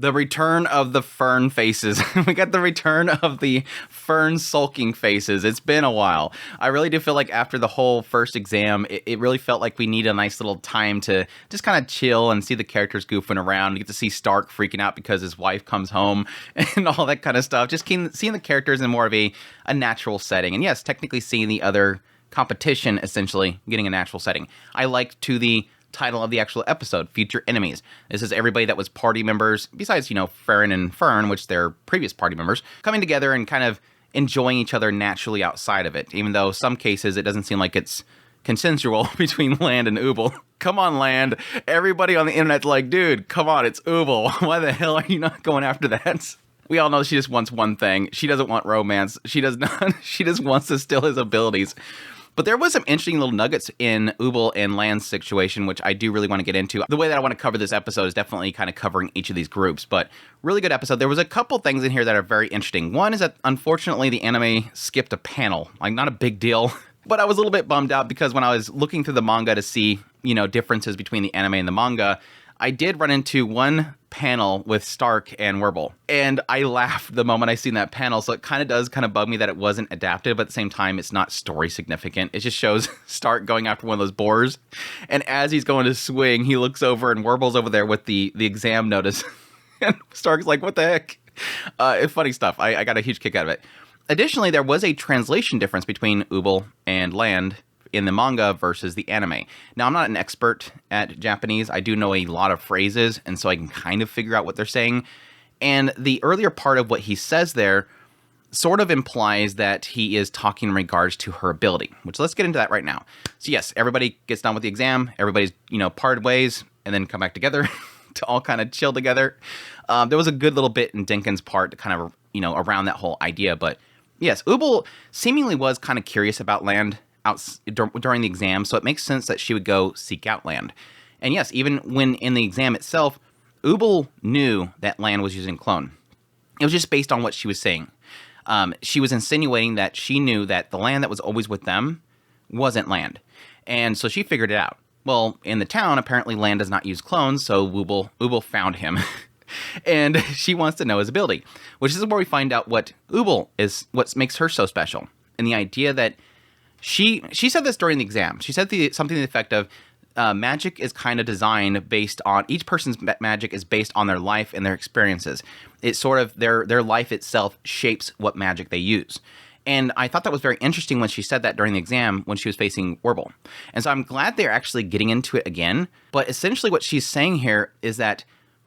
The return of the Fern faces. We got the return of the Fern sulking faces. It's been a while. I really do feel like after the whole first exam, it really felt like we need a nice little time to just kind of chill and see the characters goofing around. You get to see Stark freaking out because his wife comes home and all that kind of stuff. Just seeing the characters in more of a natural setting. And yes, technically seeing the other competition essentially getting a natural setting. I like to the title of the actual episode, Future Enemies. This is everybody that was party members, besides, Frieren and Fern, which they're previous party members, coming together and kind of enjoying each other naturally outside of it, even though some cases it doesn't seem like it's consensual between Land and Uubel. Come on, Land. Everybody on the internet's like, dude, come on, it's Uubel. Why the hell are you not going after that? We all know she just wants one thing. She doesn't want romance. She does not. She just wants to steal his abilities. But there was some interesting little nuggets in Uubel and Land's situation, which I do really want to get into. The way that I want to cover this episode is definitely kind of covering each of these groups, but really good episode. There was a couple things in here that are very interesting. One is that, unfortunately, the anime skipped a panel. Like, not a big deal, but I was a little bit bummed out because when I was looking through the manga to see, differences between the anime and the manga, I did run into one panel with Stark and Wirbel, and I laughed the moment I seen that panel, so it kind of bug me that it wasn't adapted, but at the same time, it's not story significant. It just shows Stark going after one of those boars, and as he's going to swing, he looks over, and Wirbel's over there with the exam notice, and Stark's like, what the heck? Funny stuff. I got a huge kick out of it. Additionally, there was a translation difference between Uubel and Land in the manga versus the anime. Now, I'm not an expert at Japanese. I do know a lot of phrases, and so I can kind of figure out what they're saying. And the earlier part of what he says there sort of implies that he is talking in regards to her ability, which let's get into that right now. So yes, everybody gets done with the exam. Everybody's, parted ways and then come back together to all kind of chill together. There was a good little bit in Denken's part to kind of, around that whole idea. But yes, Uubel seemingly was kind of curious about Land during the exam, so it makes sense that she would go seek out Land. And yes, even when in the exam itself, Uubel knew that Land was using a clone. It was just based on what she was saying. She was insinuating that she knew that the Land that was always with them wasn't Land. And so she figured it out. Well, in the town, apparently Land does not use clones, so Uubel found him. And she wants to know his ability, which is where we find out what Uubel is, what makes her so special. And the idea that She said this during the exam. She said something to the effect of, magic is kind of designed based on, each person's magic is based on their life and their experiences. It's sort of, their life itself shapes what magic they use. And I thought that was very interesting when she said that during the exam when she was facing Wirbel. And so I'm glad they're actually getting into it again. But essentially what she's saying here is that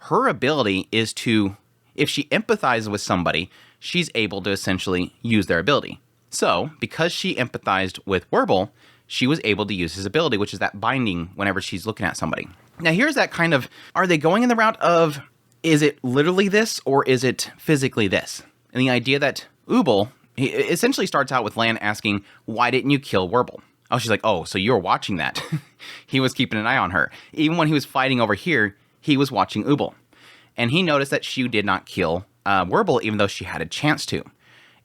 her ability is to, if she empathizes with somebody, she's able to essentially use their ability. So, because she empathized with Wirbel, she was able to use his ability, which is that binding whenever she's looking at somebody. Now, here's that kind of, are they going in the route of, is it literally this, or is it physically this? And the idea that Uubel, he essentially starts out with Land asking, why didn't you kill Wirbel? Oh, she's like, oh, so you were watching that. He was keeping an eye on her. Even when he was fighting over here, he was watching Uubel. And he noticed that she did not kill Wirbel, even though she had a chance to.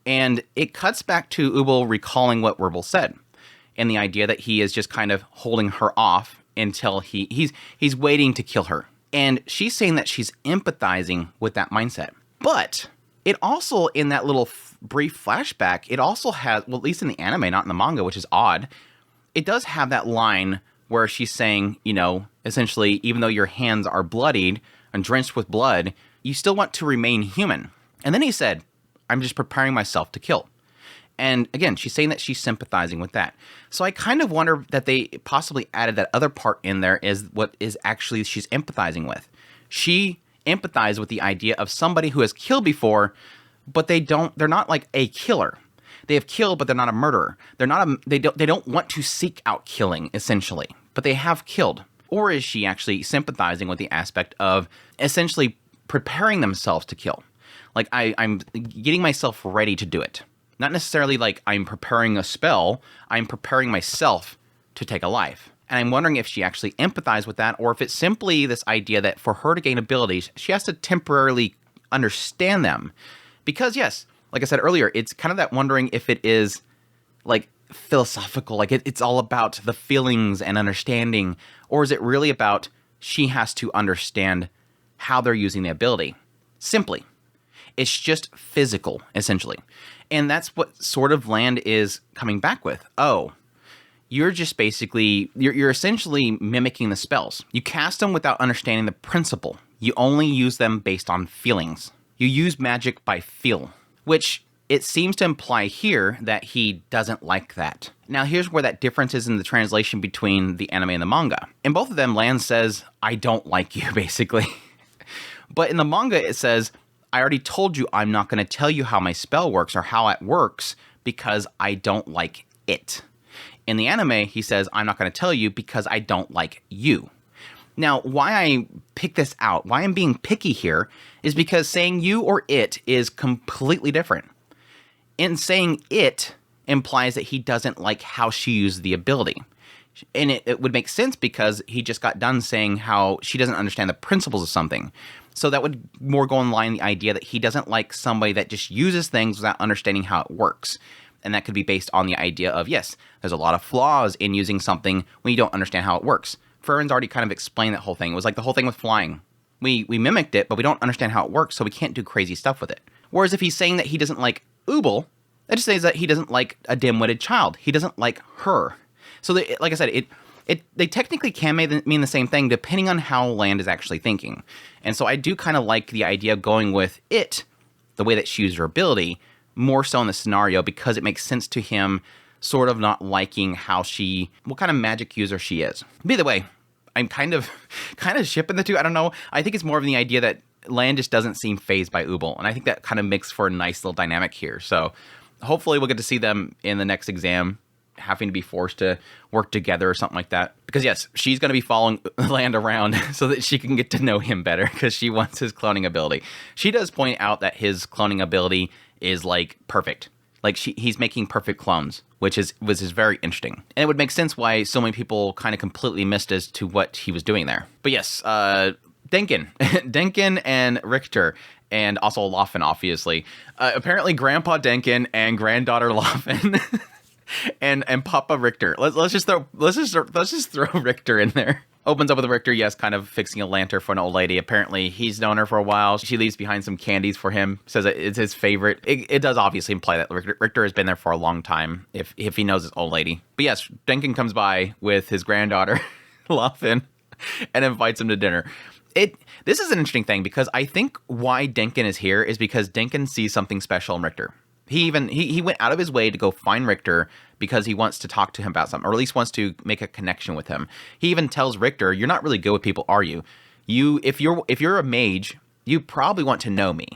And it cuts back to Uubel recalling what Wirbel said, and the idea that he is just kind of holding her off until he's waiting to kill her. And she's saying that she's empathizing with that mindset. But it also, in that little brief flashback, it also has, well, at least in the anime, not in the manga, which is odd, it does have that line where she's saying, essentially, even though your hands are bloodied and drenched with blood, you still want to remain human. And then he said, I'm just preparing myself to kill. And again, she's saying that she's sympathizing with that. So I kind of wonder that they possibly added that other part in there is what is actually she's empathizing with. She empathized with the idea of somebody who has killed before, but they're not like a killer. They have killed, but they're not a murderer. They don't want to seek out killing, essentially, but they have killed. Or is she actually sympathizing with the aspect of essentially preparing themselves to kill? Like, I'm getting myself ready to do it. Not necessarily like I'm preparing a spell. I'm preparing myself to take a life. And I'm wondering if she actually empathized with that, or if it's simply this idea that for her to gain abilities, she has to temporarily understand them. Because, yes, like I said earlier, it's kind of that wondering if it is, like, philosophical. Like, it's all about the feelings and understanding. Or is it really about she has to understand how they're using the ability? Simply. It's just physical, essentially. And that's what sort of Land is coming back with. Oh, you're just basically, you're essentially mimicking the spells. You cast them without understanding the principle. You only use them based on feelings. You use magic by feel, which it seems to imply here that he doesn't like that. Now, here's where that difference is in the translation between the anime and the manga. In both of them, Land says, I don't like you, basically. But in the manga, it says, I already told you I'm not going to tell you how my spell works or how it works because I don't like it. In the anime, he says, I'm not going to tell you because I don't like you. Now, why I pick this out, why I'm being picky here, is because saying you or it is completely different. In saying it implies that he doesn't like how she used the ability. And it would make sense because he just got done saying how she doesn't understand the principles of something. So that would more go in line the idea that he doesn't like somebody that just uses things without understanding how it works. And that could be based on the idea of, yes, there's a lot of flaws in using something when you don't understand how it works. Friren's already kind of explained that whole thing. It was like the whole thing with flying. We mimicked it, but we don't understand how it works, so we can't do crazy stuff with it. Whereas if he's saying that he doesn't like Ubel, that just says that he doesn't like a dim-witted child. He doesn't like her. So, like I said, they technically can mean the same thing depending on how Land is actually thinking. And so I do kind of like the idea of going with it, the way that she used her ability, more so in the scenario because it makes sense to him sort of not liking what kind of magic user she is. By the way, I'm kind of shipping the two. I don't know. I think it's more of the idea that Land just doesn't seem fazed by Uubel. And I think that kind of makes for a nice little dynamic here. So hopefully we'll get to see them in the next exam having to be forced to work together or something like that. Because yes, she's going to be following Land around so that she can get to know him better because she wants his cloning ability. She does point out that his cloning ability is like perfect. Like he's making perfect clones, which is very interesting. And it would make sense why so many people kind of completely missed as to what he was doing there. But yes, Denken. Denken and Richter, and also Lawine, obviously. Apparently Grandpa Denken and granddaughter Lawine and Papa Richter. Let's just throw Richter in there. Opens up with Richter, yes, kind of fixing a lantern for an old lady. Apparently, he's known her for a while. She leaves behind some candies for him, says that it's his favorite. It does obviously imply that Richter has been there for a long time, if he knows this old lady. But yes, Denken comes by with his granddaughter, Lawine, and invites him to dinner. This is an interesting thing, because I think why Denken is here is because Denken sees something special in Richter. He went out of his way to go find Richter because he wants to talk to him about something, or at least wants to make a connection with him. He even tells Richter, "You're not really good with people, are you? If you're a mage, you probably want to know me."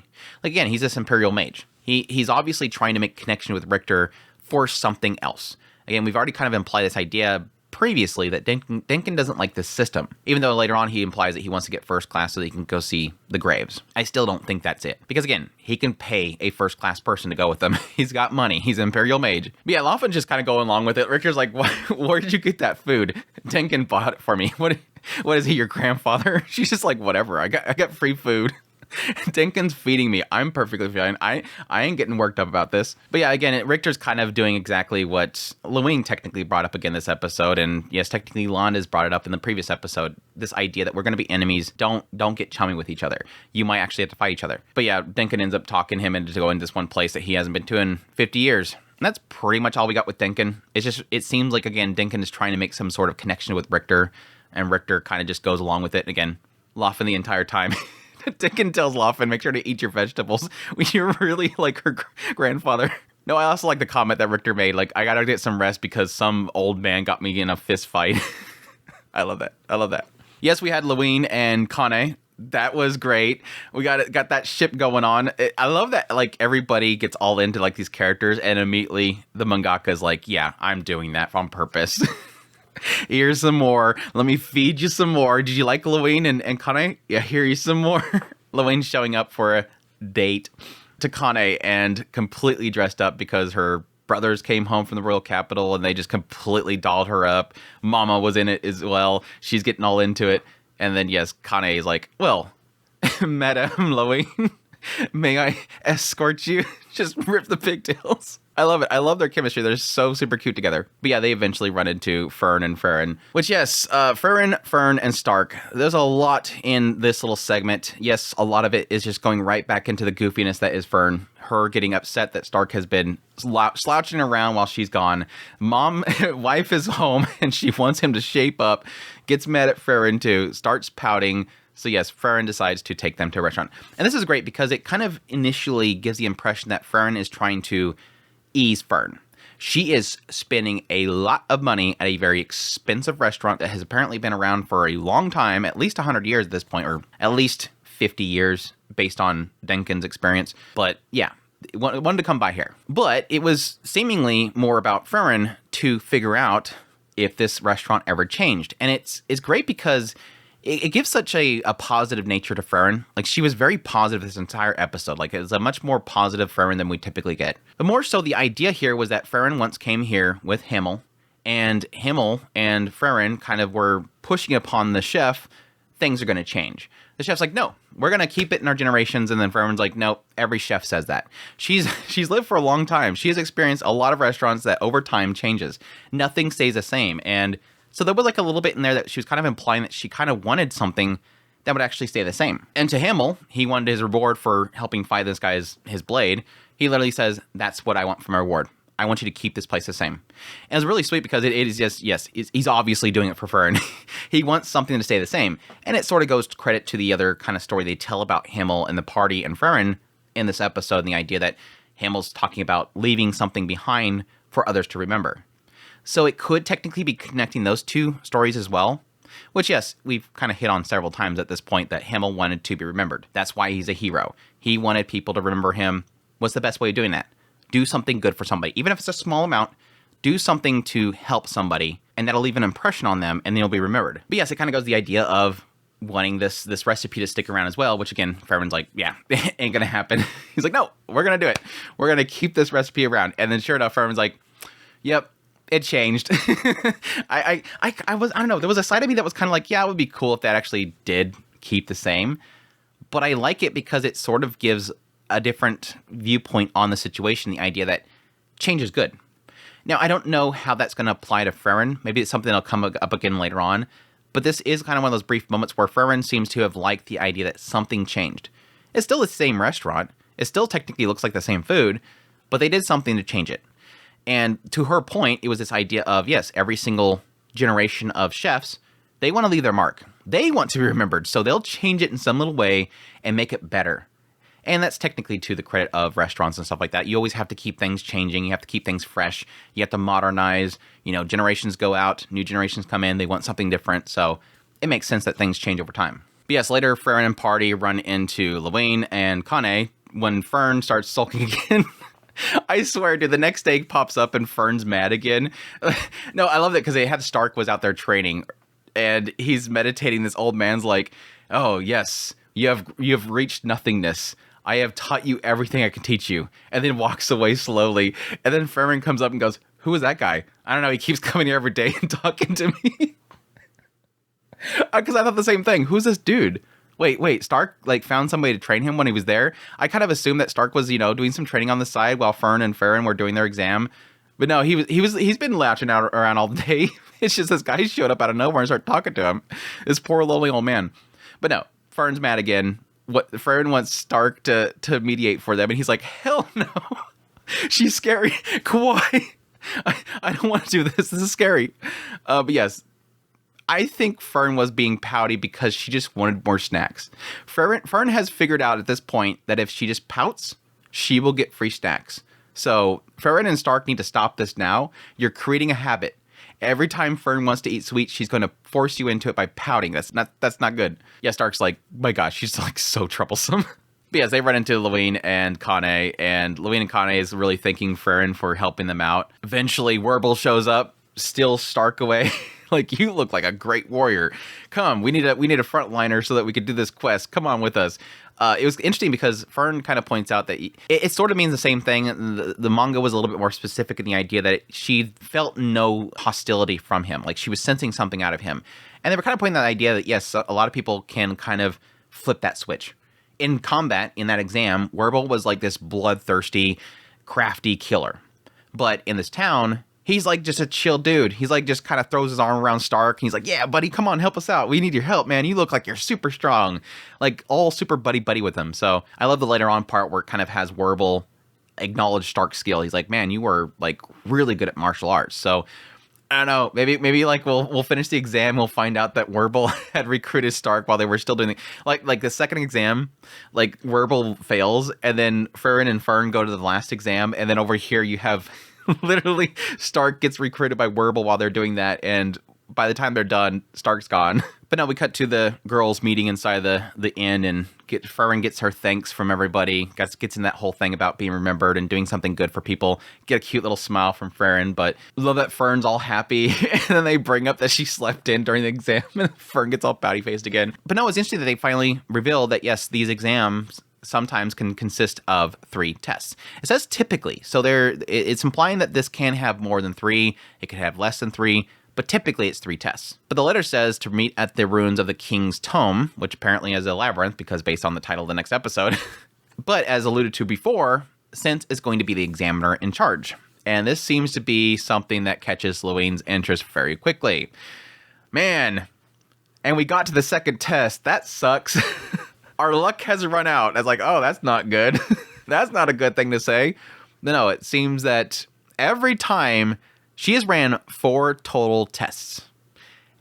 Like, again, he's this Imperial mage. He's obviously trying to make connection with Richter for something else. Again, we've already kind of implied this idea previously that Denken doesn't like this system, even though later on he implies that he wants to get first class so that he can go see the graves. I still don't think that's it, because again, he can pay a first class person to go with them. He's got money. He's an Imperial mage. But yeah, Lawine's just kind of going along with it. Richter's like, where did you get that food? Denken bought it for me. What is he, your grandfather? She's just like, whatever. I got free food. Denken's feeding me. I'm perfectly fine. I ain't getting worked up about this. But yeah, again, Richter's kind of doing exactly what Lawine technically brought up again this episode. And yes, technically Londa's brought it up in the previous episode. This idea that we're going to be enemies. Don't get chummy with each other. You might actually have to fight each other. But yeah, Denken ends up talking him into going to this one place that he hasn't been to in 50 years. And that's pretty much all we got with Denken. It seems like, again, Denken is trying to make some sort of connection with Richter. And Richter kind of just goes along with it. And again, Lawine the entire time. Denken tells Lawine, make sure to eat your vegetables. You're really like her grandfather. No, I also like the comment that Richter made, like, I gotta get some rest because some old man got me in a fist fight. I love that. Yes, we had Lawine and Kanne. That was great. We got that ship going on. I love that, like, everybody gets all into, like, these characters, and immediately the mangaka is like, yeah, I'm doing that on purpose. Here's some more. Let me feed you some more. Did you like Lawine and Kanne? Yeah, here you some more. Lawine showing up for a date to Kanne and completely dressed up because her brothers came home from the royal capital and they just completely dolled her up. Mama was in it as well. She's getting all into it. And then, yes, Kanne is like, well, Madame Lawine, may I escort you? Just rip the pigtails. I love it. I love their chemistry. They're so super cute together. But yeah, they eventually run into Fern and Frieren. Which, yes, Frieren, Fern, and Stark. There's a lot in this little segment. Yes, a lot of it is just going right back into the goofiness that is Fern. Her getting upset that Stark has been slouching around while she's gone. Wife is home, and she wants him to shape up. Gets mad at Frieren too. Starts pouting. So yes, Frieren decides to take them to a restaurant. And this is great because it kind of initially gives the impression that Frieren is trying to ease Fern. She is spending a lot of money at a very expensive restaurant that has apparently been around for a long time, at least 100 years at this point, or at least 50 years based on Denken's experience. But yeah, it wanted to come by here. But it was seemingly more about Frieren to figure out if this restaurant ever changed. And it's great because it gives such a positive nature to Frieren. Like, she was very positive this entire episode. Like, it's a much more positive Frieren than we typically get. But more so, the idea here was that Frieren once came here with Himmel, and Himmel and Frieren kind of were pushing upon the chef, things are going to change. The chef's like, no, we're going to keep it in our generations. And then Frieren's like, no, every chef says that. She's lived for a long time. She has experienced a lot of restaurants that over time changes. Nothing stays the same. And so there was like a little bit in there that she was kind of implying that she kind of wanted something that would actually stay the same. And to Himmel, he wanted his reward for helping fight this guy's his blade. He literally says, that's what I want for my reward. I want you to keep this place the same. And it's really sweet because it is just, yes, he's obviously doing it for Fern. He wants something to stay the same. And it sort of goes to credit to the other kind of story they tell about Himmel and the party and Frieren in this episode, and the idea that Himmel's talking about leaving something behind for others to remember. So it could technically be connecting those two stories as well, which, yes, we've kind of hit on several times at this point that Himmel wanted to be remembered. That's why he's a hero. He wanted people to remember him. What's the best way of doing that? Do something good for somebody. Even if it's a small amount, do something to help somebody, and that'll leave an impression on them, and they'll be remembered. But yes, it kind of goes the idea of wanting this recipe to stick around as well, which again, Frieren's like, yeah, ain't gonna happen. He's like, no, we're gonna do it. We're gonna keep this recipe around. And then sure enough, Frieren's like, yep, it changed. I don't know. There was a side of me that was kind of like, yeah, it would be cool if that actually did keep the same. But I like it because it sort of gives a different viewpoint on the situation. The idea that change is good. Now, I don't know how that's going to apply to Frieren. Maybe it's something that'll come up again later on. But this is kind of one of those brief moments where Frieren seems to have liked the idea that something changed. It's still the same restaurant. It still technically looks like the same food, but they did something to change it. And to her point, it was this idea of, yes, every single generation of chefs, they want to leave their mark. They want to be remembered, so they'll change it in some little way and make it better. And that's technically to the credit of restaurants and stuff like that. You always have to keep things changing. You have to keep things fresh. You have to modernize. You know, generations go out, new generations come in. They want something different. So it makes sense that things change over time. But yes, later, Frieren and Pouty run into Lawine and Kanne when Fern starts sulking again. I swear, dude, the next day pops up and Fern's mad again. No, I love that because they had Stark was out there training and he's meditating. This old man's like, oh, yes, you have reached nothingness. I have taught you everything I can teach you. And then walks away slowly. And then Frieren comes up and goes, who is that guy? I don't know. He keeps coming here every day and talking to me. Because I thought the same thing. Who's this dude? Wait, Stark like found somebody to train him when he was there? I kind of assumed that Stark was, doing some training on the side while Fern and Frieren were doing their exam. But no, he's been latching out around all day. It's just this guy showed up out of nowhere and started talking to him. This poor lonely old man. But no, Fern's mad again. Frieren wants Stark to mediate for them, and he's like, hell no. She's scary. Why? I don't want to do this. This is scary. But yes, I think Fern was being pouty because she just wanted more snacks. Fern has figured out at this point that if she just pouts, she will get free snacks. So Frieren and Stark need to stop this now. You're creating a habit. Every time Fern wants to eat sweets, she's going to force you into it by pouting. That's not good. Yeah, Stark's like, my gosh, she's like so troublesome. But yes, they run into Lawine and Kanne, and Lawine and Kanne is really thanking Frieren for helping them out. Eventually, Wirbel shows up, steals Stark away. Like, you look like a great warrior. Come, we need a frontliner so that we could do this quest. Come on with us. It was interesting because Fern kind of points out that it sort of means the same thing. The manga was a little bit more specific in the idea that she felt no hostility from him. Like, she was sensing something out of him. And they were kind of pointing that idea that, yes, a lot of people can kind of flip that switch. In combat, in that exam, Wirbel was like this bloodthirsty, crafty killer. But in this town, he's like just a chill dude. He's like just kind of throws his arm around Stark. And he's like, yeah, buddy, come on, help us out. We need your help, man. You look like you're super strong. Like all super buddy with him. So I love the later on part where it kind of has Wirbel acknowledge Stark's skill. He's like, man, you were like really good at martial arts. So I don't know, maybe like we'll finish the exam, we'll find out that Wirbel had recruited Stark while they were still doing like the second exam, like Wirbel fails, and then Frieren and Fern go to the last exam, and then over here you have literally Stark gets recruited by Wirbel while they're doing that, and by the time they're done, Stark's gone. But now we cut to the girls meeting inside the inn, and Frieren gets her thanks from everybody. Gets in that whole thing about being remembered and doing something good for people. Get a cute little smile from Frieren, but love that Fern's all happy. And then they bring up that she slept in during the exam, and Fern gets all pouty-faced again. But no, it's interesting that they finally reveal that, yes, these exams sometimes can consist of 3 tests. It says typically, so it's implying that this can have more than 3. It could have less than 3. But typically it's 3 tests. But the letter says to meet at the ruins of the King's Tome, which apparently is a labyrinth because based on the title of the next episode. But as alluded to before, Sense is going to be the examiner in charge. And this seems to be something that catches Lawine's interest very quickly. Man, and we got to the second test. That sucks. Our luck has run out. I was like, oh, that's not good. That's not a good thing to say. No, it seems that every time she has ran 4 total tests,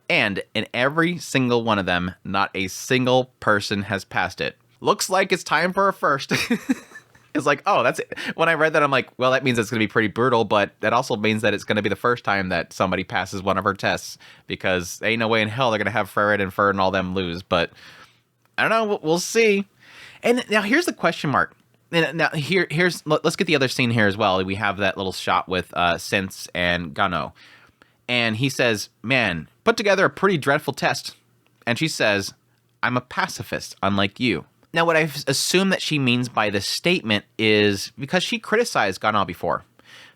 and in every single one of them, not a single person has passed it. Looks like it's time for a first. It's like, oh, that's it. When I read that, I'm like, well, that means it's going to be pretty brutal, but that also means that it's going to be the first time that somebody passes one of her tests, because ain't no way in hell they're going to have Frieren and Fern and all them lose, but I don't know, we'll see. And now here's the question mark. And now let's get the other scene here as well. We have that little shot with Sense and Gano. And he says, man, put together a pretty dreadful test. And she says, I'm a pacifist, unlike you. Now, what I assume that she means by this statement is because she criticized Gano before.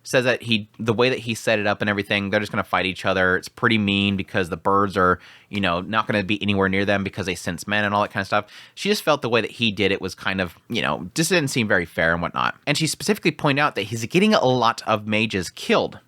Says that the way that he set it up and everything, they're just going to fight each other. It's pretty mean because the birds are, not going to be anywhere near them because they sense men and all that kind of stuff. She just felt the way that he did it was kind of, just didn't seem very fair and whatnot. And she specifically pointed out that he's getting a lot of mages killed.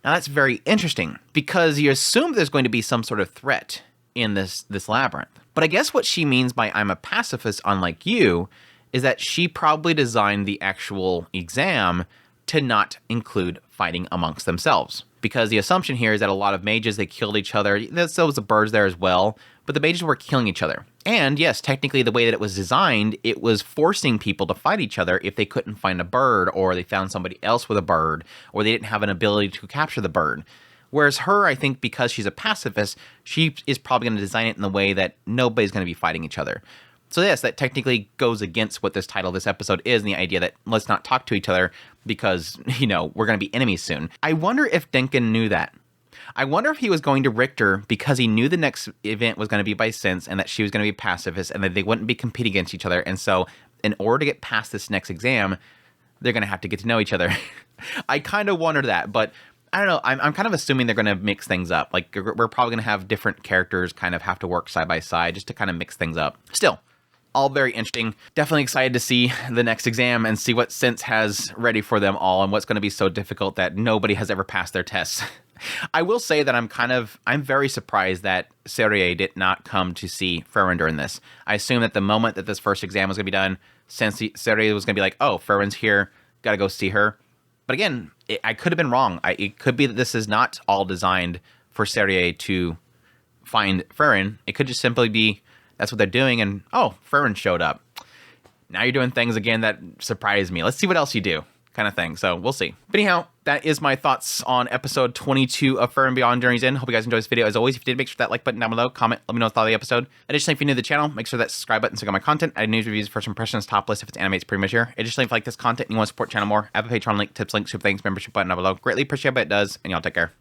Now that's very interesting because you assume there's going to be some sort of threat in this labyrinth. But I guess what she means by I'm a pacifist unlike you is that she probably designed the actual exam to not include fighting amongst themselves. Because the assumption here is that a lot of mages, they killed each other. So was the birds there as well, but the mages were killing each other. And yes, technically the way that it was designed, it was forcing people to fight each other if they couldn't find a bird, or they found somebody else with a bird, or they didn't have an ability to capture the bird. Whereas her, I think because she's a pacifist, she is probably going to design it in the way that nobody's going to be fighting each other. So yes, that technically goes against what this title of this episode is, and the idea that let's not talk to each other because, we're going to be enemies soon. I wonder if Denken knew that. I wonder if he was going to Richter because he knew the next event was going to be by Sense and that she was going to be pacifist and that they wouldn't be competing against each other. And so in order to get past this next exam, they're going to have to get to know each other. I kind of wondered that, but I don't know. I'm kind of assuming they're going to mix things up. Like, we're probably going to have different characters kind of have to work side by side just to kind of mix things up. Still, all very interesting. Definitely excited to see the next exam and see what Sense has ready for them all and what's going to be so difficult that nobody has ever passed their tests. I will say that I'm very surprised that Serie did not come to see Frieren during this. I assume that the moment that this first exam was going to be done, Serie was going to be like, oh, Frieren's here, got to go see her. But again, I could have been wrong. It could be that this is not all designed for Serie to find Frieren. It could just simply be that's what they're doing, and oh, Frieren showed up. Now you're doing things again that surprise me. Let's see what else you do, kind of thing. So we'll see. But anyhow, that is my thoughts on episode 22 of Frieren Beyond Journey's End. Hope you guys enjoyed this video. As always, if you did, make sure that like button down below, comment, let me know what you thought of the episode. Additionally, if you're new to the channel, make sure that subscribe button so you get my content. I do news reviews, first impressions, top list if it's anime, it's pretty much here. Additionally, if you like this content and you want to support the channel more, I have a Patreon link, tips link, super thanks, membership button down below. Greatly appreciate it, but it does, and y'all take care.